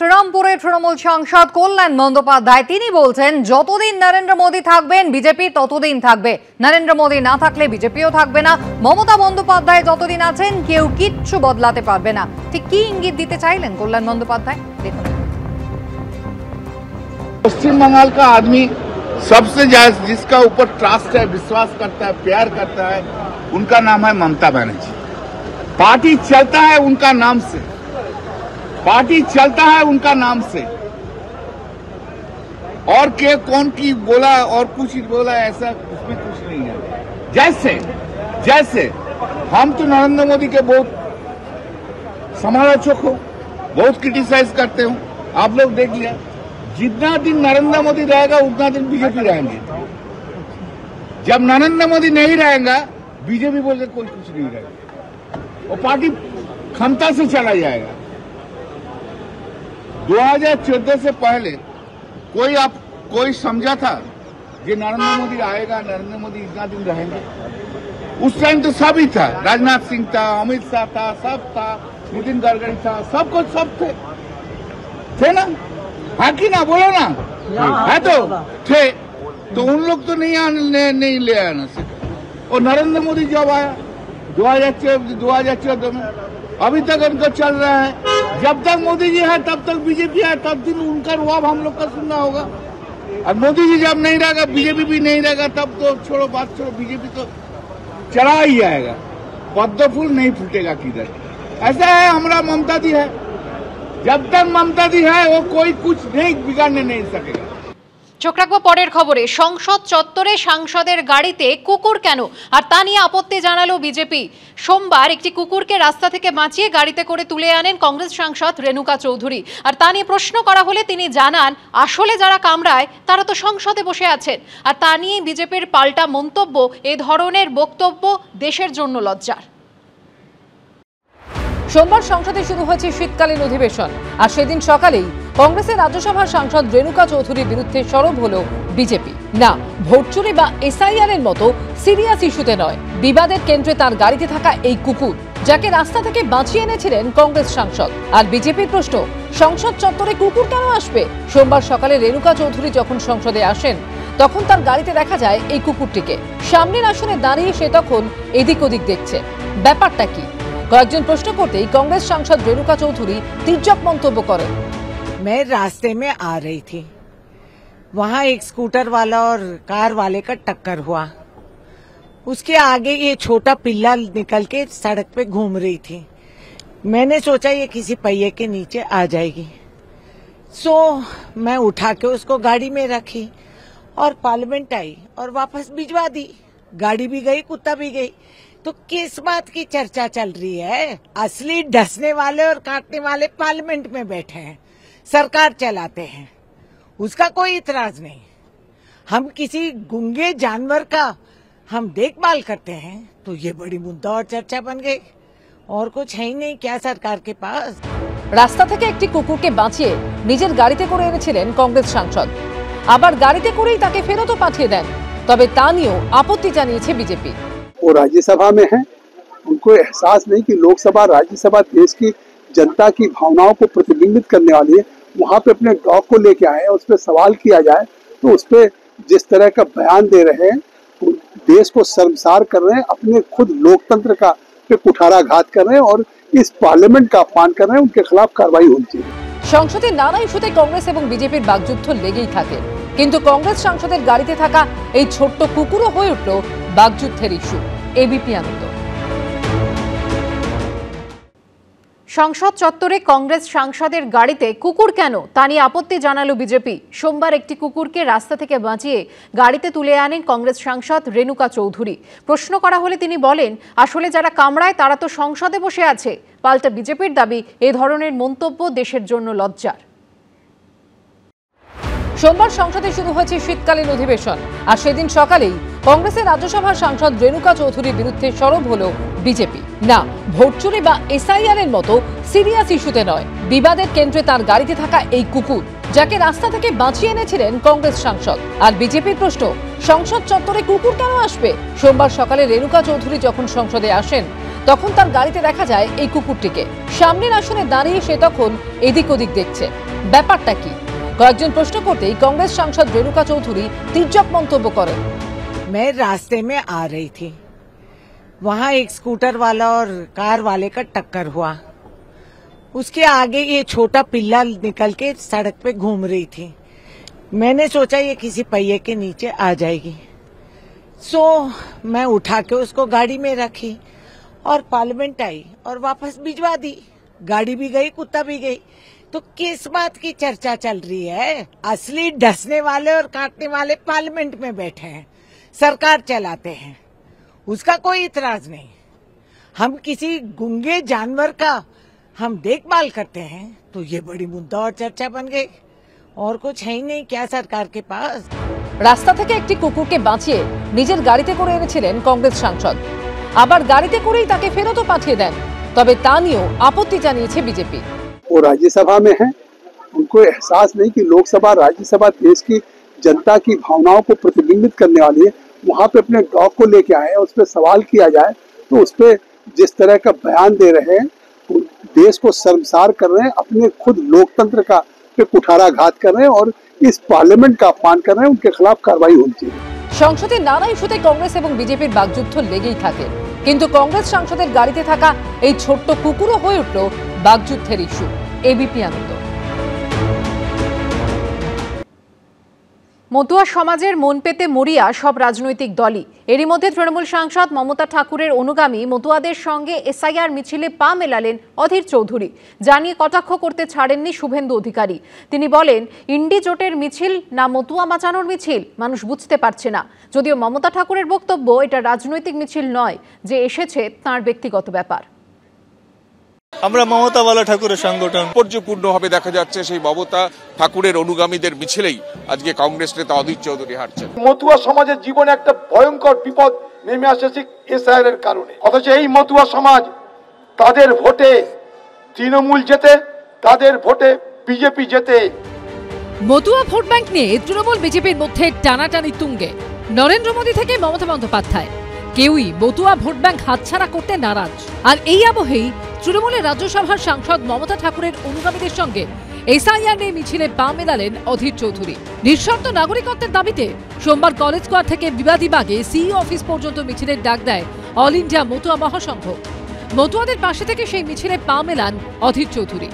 শ্রীরামপুরে তৃণমূল সাংসদ কল্যাণ বন্দ্যোপাধ্যায় তিনি বলছেন যতদিন নরেন্দ্র মোদী থাকবেন বিজেপি ততদিন থাকবে, নরেন্দ্র মোদী না থাকলে বিজেপিও থাকবে না। মমতা বন্দ্যোপাধ্যায় যতদিন আছেন কেউ কিচ্ছু বদলাতে পারবে না। ঠিক কি ইঙ্গিত দিতে চাইলেন কল্যাণ বন্দ্যোপাধ্যায় দেখুন। पश्चिम बंगाल का आदमी सबसे ज्यादा जिसका ऊपर ट्रस्ट है, विश्वास करता है, प्यार करता है, उनका नाम है ममता बनर्जी। पार्टी चलता है उनका नाम से, पार्टी चलता है उनका नाम से। और के कौन की बोला और कुछ बोला ऐसा उसमें कुछ नहीं है। जैसे जैसे हम तो नरेंद्र मोदी के बहुत समालोचक हो, बहुत क्रिटिसाइज करते हो। आप लोग देख लिया, जितना दिन नरेंद्र मोदी रहेगा उतना दिन बीजेपी रहेंगे। जब नरेंद्र मोदी नहीं रहेगा बीजेपी बोल के कोई कुछ नहीं रहेगा, वो पार्टी क्षमता से चला जाएगा। 2014 से पहले कोई समझा था कि नरेंद्र मोदी आएगा, नरेंद्र मोदी इतना दिन रहेंगे? उस टाइम तो सब ही था, राजनाथ सिंह था, अमित शाह था, सब था, नितिन गडकरी था, सब कुछ सब थे ना, है कि ना? बोलो ना, है तो थे। तो उन लोग तो नहीं ले आना सके। और नरेंद्र मोदी जब आया 2014 में, अभी तक उनका चल रहा है। जब तक मोदी जी है तब तक बीजेपी है, तब दिन उनका रुआब हम लोग का सुनना होगा। और मोदी जी जब नहीं रहेगा, बीजेपी भी नहीं रहेगा, तब तो छोड़ो बात, छोड़ो, बीजेपी तो चला ही जाएगा, पद्म फूल नहीं फूटेगा किधर। ऐसा है हमारा ममता दी है, जब तक ममता दी है वो कोई कुछ नहीं बिगाड़ने नहीं सकेगा। চোখ রাখবো পরের খবরে। সংসদ চত্বরে সাংসদের গাড়িতে কুকুর কেন, আর তা নিয়ে আপত্তি জানালো বিজেপি। সোমবার একটি কুকুরকে রাস্তা থেকে বাঁচিয়ে গাড়িতে করে তুলে আনেন কংগ্রেস সাংসদ রেণুকা চৌধুরী। আর তা নিয়ে প্রশ্ন করা হলে তিনি জানান আসলে যারা কামড়ায় তারা তো সংসদে বসে আছেন। আর তা নিয়ে বিজেপির পাল্টা মন্তব্য, এ ধরনের বক্তব্য দেশের জন্য লজ্জার। সোমবার সংসদে শুরু হয়েছে শীতকালীন অধিবেশন, আর সেদিন সকালেই কংগ্রেসের রাজ্যসভার সাংসদ রেণুকা চৌধুরীর বিরুদ্ধে সরব হলো বিজেপি। না, ভোট চুরি বা এসআইআর এর মতো সিরিয়াস ইস্যুতে নয়, বিবাদের কেন্দ্রে তার গাড়িতে থাকা এই কুকুর, যাকে রাস্তা থেকে বাঁচিয়ে এনেছিলেন কংগ্রেস সাংসদ। আর বিজেপির প্রশ্ন, সংসদ চত্বরে কুকুর কেন আসবে? সোমবার সকালে রেণুকা চৌধুরী যখন সংসদে আসেন তখন তার গাড়িতে দেখা যায় এই কুকুরটিকে। সামনের আসনে দাঁড়িয়ে সে তখন এদিক ওদিক দেখছে। ব্যাপারটা কি? কয়েকজন প্রশ্ন করতেই কংগ্রেস সাংসদ রেণুকা চৌধুরী তির্যক মন্তব্য করেন। मैं रास्ते में आ रही थी, वहाँ एक स्कूटर वाला और कार वाले का टक्कर हुआ। उसके आगे ये छोटा पिल्ला निकल के सड़क पे घूम रही थी। मैंने सोचा ये किसी पहिए के नीचे आ जाएगी, सो मैं उठा के उसको गाड़ी में रखी और पार्लियामेंट आई और वापस भिजवा दी। गाड़ी भी गई, कुत्ता भी गई। तो किस बात की चर्चा चल रही है? असली डसने वाले और काटने वाले पार्लियामेंट में बैठे हैं, सरकार चलाते हैं, उसका कोई इतराज नहीं। हम किसी गूंगे जानवर का हम देखभाल करते हैं तो ये बड़ी मुद्दा और चर्चा बन गई। और कुछ है ही नहीं क्या सरकार के पास? রাস্তা থেকে একটি কুকুরকে বাঁচিয়ে নিজের গাড়িতে করে এনেছিলেন কংগ্রেস সাংসদ, আবার গাড়িতে করেই তাকে ফেরতও পাঠিয়ে দেন। তবে তা নিয়েও আপত্তি জানিয়েছে বিজেপি। वो राज्यसभा में है, उनको एहसास नहीं कि लोकसभा राज्यसभा देश की जनता की भावनाओं को प्रतिबिंबित करने वाली है। वहाँ पे अपने डॉग को लेके आए, उस पर सवाल किया जाए तो उस पर जिस तरह का बयान दे रहे हैं, तो देश को शर्मसार कर रहे हैं, अपने खुद लोकतंत्र का पे कुठाराघात कर रहे हैं और इस पार्लियामेंट का अपमान कर रहे हैं। उनके खिलाफ कार्रवाई होनी चाहिए। সংসদে নানা ইস্যুতে কংগ্রেস এবং বিজেপির বাকযুদ্ধ লেগেই থাকে, কিন্তু কংগ্রেস সাংসদের গাড়িতে থাকা এই ছোট্ট কুকুরও হয়ে উঠল বাকযুদ্ধের ইস্যু। এবিপি আনন্দ। সংসদ চত্বরে কংগ্রেস সাংসদের গাড়িতে কুকুর কেন, তা নিয়ে আপত্তি জানালো বিজেপি। সোমবার একটি কুকুরকে রাস্তা থেকে বাঁচিয়ে গাড়িতে তুলে আনেন কংগ্রেস সাংসদ রেণুকা চৌধুরী। প্রশ্ন করা হলে তিনি বলেন আসলে যারা কামড়ায় তারা তো সংসদে বসে আছে। পাল্টা বিজেপির দাবি, এ ধরনের মন্তব্য দেশের জন্য লজ্জার। সোমবার সংসদে শুরু হয়েছে শীতকালীন অধিবেশন, আর সেদিন সকালেই কংগ্রেসের রাজ্যসভার সাংসদ রেণুকা চৌধুরীর বিরুদ্ধে সরব হলো বিজেপি। না, ভোট চুরি বা এসআইআর এর মতো সিরিয়াস ইস্যুতে নয়, বিবাদের কেন্দ্রে তার গাড়িতে থাকা এই কুকুর, যাকে রাস্তা থেকে বাঁচিয়ে এনেছিলেন কংগ্রেস সাংসদ। আর বিজেপির প্রশ্ন, সংসদ চত্বরে কুকুর কেন আসবে? সোমবার সকালে রেণুকা চৌধুরী যখন সংসদে আসেন তখন তার গাড়িতে দেখা যায় এই কুকুরটিকে। সামনের আসনে দাঁড়িয়ে সে তখন এদিক ওদিক দেখছে। ব্যাপারটা কি? কয়েকজন প্রশ্ন করতেই কংগ্রেস সাংসদ রেণুকা চৌধুরী তির্যক মন্তব্য করেন। मैं रास्ते में आ रही थी, वहां एक स्कूटर वाला और कार वाले का टक्कर हुआ। उसके आगे ये छोटा पिल्ला निकल के सड़क पे घूम रही थी। मैंने सोचा ये किसी पहिए के नीचे आ जाएगी, सो मैं उठा के उसको गाड़ी में रखी और पार्लियामेंट आई और वापस भिजवा दी। गाड़ी भी गई, कुत्ता भी गई। तो किस बात की चर्चा चल रही है? असली डसने वाले और काटने वाले पार्लियामेंट में बैठे हैं, सरकार चलाते हैं, उसका कोई इतराज नहीं। हम किसी गूंगे जानवर का हम देखभाल करते हैं तो ये बड़ी मुद्दा और चर्चा बन गई। और कुछ है ही नहीं क्या सरकार के पास? রাস্তা থেকে একটি কুকুরকে বাঁচিয়ে নিজের গাড়িতে করে এনেছিলেন কংগ্রেস সাংসদ, আবার গাড়িতে করেই তাকে ফেরতও পাঠিয়ে দেন। তবে তা নিয়েও আপত্তি জানিয়েছে বিজেপি। वो राज्यसभा में है, उनको एहसास नहीं कि लोकसभा राज्यसभा देश की जनता की भावनाओं को प्रतिबिंबित करने वाली है। वहां पे अपने डॉग को लेके आए, उस पर सवाल किया जाए तो उस पर जिस तरह का बयान दे रहे हैं, देश को शर्मसार कर रहे हैं, अपने खुद लोकतंत्र का पे कुठाराघात कर रहे हैं और इस पार्लियामेंट का अपमान कर रहे हैं। उनके खिलाफ कार्रवाई होनी चाहिए। সংসদে নানা ইস্যুতে কংগ্রেস এবং বিজেপির বাকযুদ্ধ লেগেই থাকে, কিন্তু কংগ্রেস সাংসদের গাড়িতে থাকা এই ছোট্ট কুকুরও হয়ে উঠল বাকযুদ্ধের ইস্যু। এবিপি আনন্দ। মতুয়া সমাজের মন পেতে মরিয়া সব রাজনৈতিক দলই। এরই মধ্যে তৃণমূল সাংসদ মমতা ঠাকুরের অনুগামী মতুয়াদের সঙ্গে এসআইআর মিছিলে পা মেলালেন অধীর চৌধুরী। জানিয়ে কটাক্ষ করতে ছাড়েননি শুভেন্দু অধিকারী। তিনি বলেন, ইন্ডি জোটের মিছিল না মতুয়া বাঁচানোর মিছিল মানুষ বুঝতে পারছে না। যদিও মমতা ঠাকুরের বক্তব্য এটা রাজনৈতিক মিছিল নয়, যে এসেছে তাঁর ব্যক্তিগত ব্যাপার। আমরা মমতা বালা ঠাকুরের সংগঠন। তাৎপর্যপূর্ণভাবে দেখা যাচ্ছে সেই মমতা ঠাকুরের অনুগামীদের মিছিলেই আজকে কংগ্রেস নেতা অধীর চৌধুরী হাঁটছেন। মতুয়া সমাজের জীবনে একটা ভয়ঙ্কর বিপদ নেমে আসছে এসআইআর এর কারণে। অথচ এই মতুয়া সমাজ তাদের ভোটে তৃণমূল জেতে, তাদের ভোটে বিজেপি জেতে। মতুয়া ভোট ব্যাংক নিয়ে তৃণমূল বিজেপির মধ্যে টানাটানি তুঙ্গে। নরেন্দ্র মোদী থেকে মমতা বন্দ্যোপাধ্যায় কেউই মতুয়া ভোট ব্যাংক হাতছাড়া করতে নারাজ। আর এই আবহেই তৃণমূলের রাজ্যসভার সাংসদ মমতা ঠাকুরের অনুগামীদের সঙ্গে এসআইআর নিয়ে মিছিলে পা মেলালেন অধীর চৌধুরী। নিঃশর্ত নাগরিকত্বের দাবিতে সোমবার কলেজ স্কোয়ার থেকে বিবাদীবাগে সিইও অফিস পর্যন্ত মিছিলের ডাক দেয় অল ইন্ডিয়া মতুয়া মহাসংঘ। মতুয়াদের পাশে থেকে সেই মিছিলে পা মেলান অধীর চৌধুরী।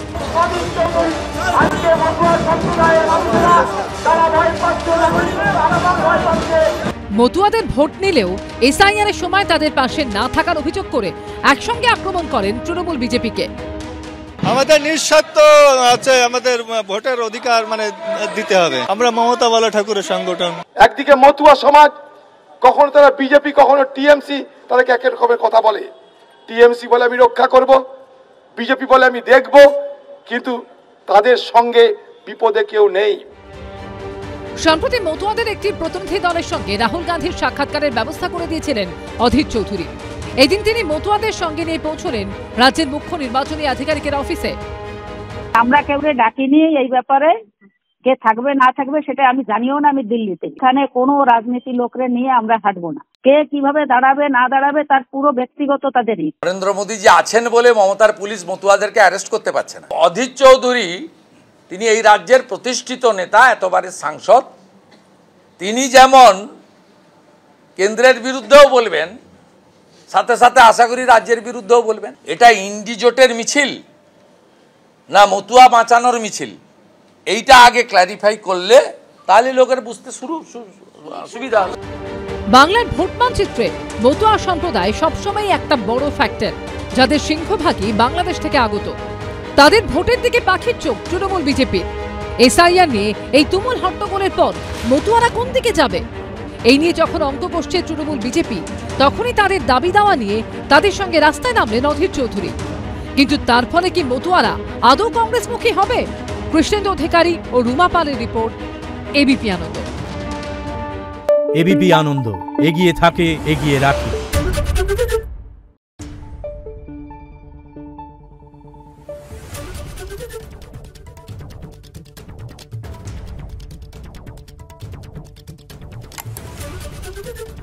মতুয়াদের ভোট নিলেও এসআইআর এর সময় তাদের পাশে না থাকার অভিযোগ করে একসঙ্গে আক্রমণ করেন তৃণমূল বিজেপিকে। আমাদের নিঃস্বার্থ আছে, আমাদের ভোটের অধিকার দিতে হবে। আমরা মমতা বালা ঠাকুরের সংগঠন। একদিকে মতুয়া সমাজ, কখনো তারা বিজেপি, কখনো টিএমসি, তাদেরকে এক রকমের কথা বলে। টিএমসি বলে আমি রক্ষা করব, বিজেপি বলে আমি দেখব, কিন্তু তাদের সঙ্গে বিপদে কেউ নেই। সম্প্রতি মতুয়াদের একটি প্রতিনিধি দলের সঙ্গে রাহুল গান্ধীর সাক্ষাৎকারের ব্যবস্থা করে দিয়েছিলেন অধীর চৌধুরী। এদিন তিনি মতুয়াদের সঙ্গে নিয়ে পৌঁছলেন রাজ্যের মুখ্য নির্বাচনী আধিকারিকের অফিসে। আমরা কেউরে ডাকিনি এই ব্যাপারে, কে থাকবে না থাকবে সেটা আমি জানিও না। আমি দিল্লিতে, এখানে কোনো রাজনীতি লোকরে নিয়ে আমরা হাঁটবো না। কে কিভাবে দাঁড়াবে না দাঁড়াবে তার পুরো ব্যক্তিগত তাদেরই। নরেন্দ্র মোদী জি আছেন বলে মমতার পুলিশ মতুয়াদেরকে অ্যারেস্ট করতে পারছে না। অধীর চৌধুরী তিনি এই রাজ্যের প্রতিষ্ঠিত নেতা, এতবারের সাংসদ। তিনি যেমন কেন্দ্রের বিরুদ্ধেও বলবেন, সাথে সাথে আশা করি রাজ্যের বিরুদ্ধেও বলবেন। এটা ইন্ডি জোটের মিছিল না মতুয়া বাঁচানোর মিছিল, এইটা আগে ক্ল্যারিফাই করলে তাহলে লোকের বুঝতে সুবিধা হবে। বাংলার ভোট মানচিত্রে মতুয়া সম্প্রদায় সবসময় একটা বড় ফ্যাক্টর, যাদের সিংহভাগই বাংলাদেশ থেকে আগত। তাদের ভোটের দিকে পাখির চোখ তৃণমূল বিজেপির। এসআইআর নিয়ে এই তুমুল হট্টগোলের পর মতুয়ারা কোন দিকে যাবে, এই নিয়ে যখন অঙ্ক কষছে তৃণমূল বিজেপি, তখনই তাদের দাবি দাওয়া নিয়ে তাদের সঙ্গে রাস্তায় নামলেন অধীর চৌধুরী। কিন্তু তার ফলে কি মতুয়ারা আদৌ কংগ্রেসমুখী হবে? কৃষ্ণেন্দু অধিকারী ও রুমা পালের রিপোর্ট, এবিপি আনন্দ। এবিপি আনন্দ, এগিয়ে থাকে, এগিয়ে রাখে। Thank you.